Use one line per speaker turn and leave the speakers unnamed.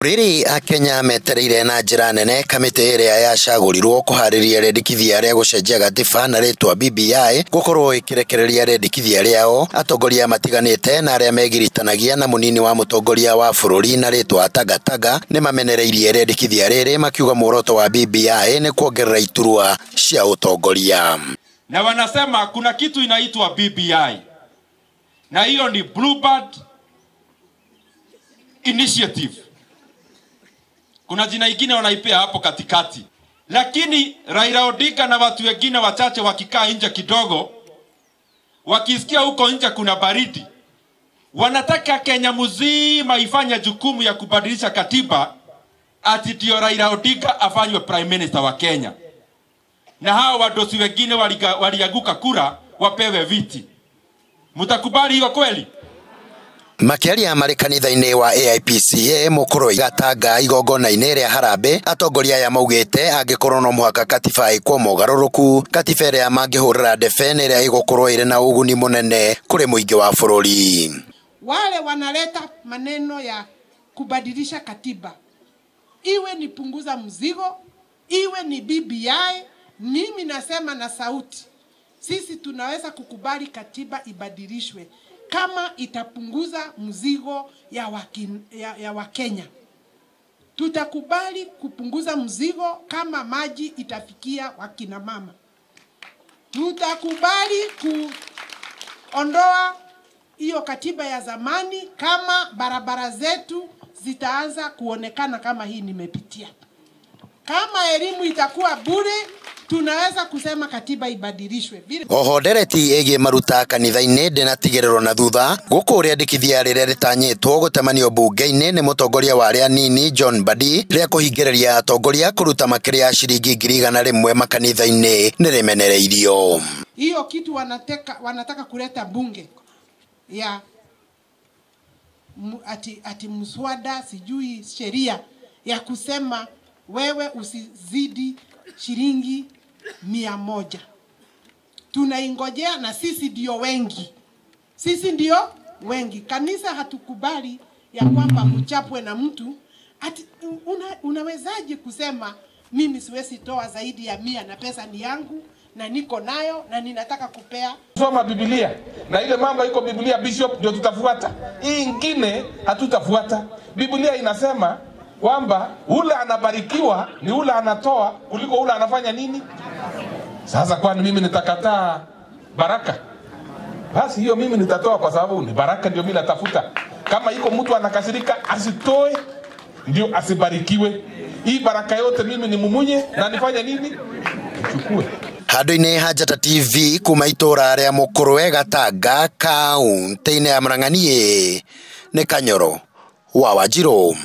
Riri Akenya metereire na njira nene kamiti iria yacagurirwo kuhariria rendikithia ria gucenjia gatiba na ritwa BBI gukorwo ikirekereria rendikithia riao atongoria matiganite na aria megiritanagia na munini wa mutongoria wa bururi na ritwa Tagataga ni mamenereirie rendikithia riri makiuga muoroto wa BBI ni kuongerera iturwa cia utongoria.
Na wanasema kuna kitu inaitwa BBI na hiyo ni Bluebird Initiative. Kuna jina ingine wanaipea hapo katikati. Lakini Raila Odinga na watu wengine wachache wakikaa nje kidogo, wakisikia huko nje kuna baridi, wanataka Kenya mzima ifanye jukumu ya kubadilisha katiba ati ndio Raila Odinga afanywe prime minister wa Kenya. Na hao wadosi wengine walianguka kura wapewe viti. Mtakubali hiyo kweli?
Makiaria mari kanitha-ini wa AIPCA mukuru Gatanga igongona-ini ria Harambe atongoria ya maugite angikorwo no muhaka katiba ikwo mogaruruku katiba ria mangihurira ndebe ria igukorwo iri na uguni munene kuri muingi wa bururi.
Wale wanaleta maneno ya kubadilisha katiba, iwe ni punguza mzigo, iwe ni BBI, mimi nasema na sauti, sisi tunaweza kukubali katiba ibadilishwe kama itapunguza mzigo ya Wakenya. Tutakubali kupunguza mzigo kama maji itafikia wakina mama. Tutakubali kuondoa hiyo katiba ya zamani kama barabara zetu zitaanza kuonekana kama hii nimepitia. Kama elimu itakuwa bure, tunaweza kusema katiba ibadilishwe.
Oho ndereti ege maruta kanitha-ini ndinatigiriro na thutha guku riandikithia riria ritanyitwo gutemanio bunge-ini ni mutongoria wa aria nini John Mbadi ria kuhingiriria atongoria kuruta makiria ciringi 100,000 makanitha-ini ni rimenereirio.
Hiyo kitu wanataka kuleta bunge ya ati mswada sijui sheria ya kusema wewe usizidi shilingi 100. Tunaingojea na sisi ndio wengi. Sisi ndio wengi. Kanisa hatukubali ya kwamba mchapwe na mtu. Ati unawezaje kusema mimi siwezi toa zaidi ya 100 na pesa ni yangu na niko nayo na ninataka kupea.
Soma Biblia na ile mambo iko Biblia bishop ndio tutafuata. Hii ingine hatutafuata. Biblia inasema kwamba ule anabarikiwa ni ule anatoa kuliko ule anafanya nini? Sasa kwani mimi nitakataa baraka? Basi hiyo mimi nitatoa kwa sababu ni baraka ndio mimi natafuta. Kama iko mtu anakasirika asitoe ndio asibarikiwe. Hii baraka yote mimi ni mumunye na nifanye nini? Nichukue.
Handu-ini Hanjata TV kuma itura ria Mukurwe Gatanga kaunti-ini ya Murang'a ni Kanyoro wa Wanjiru.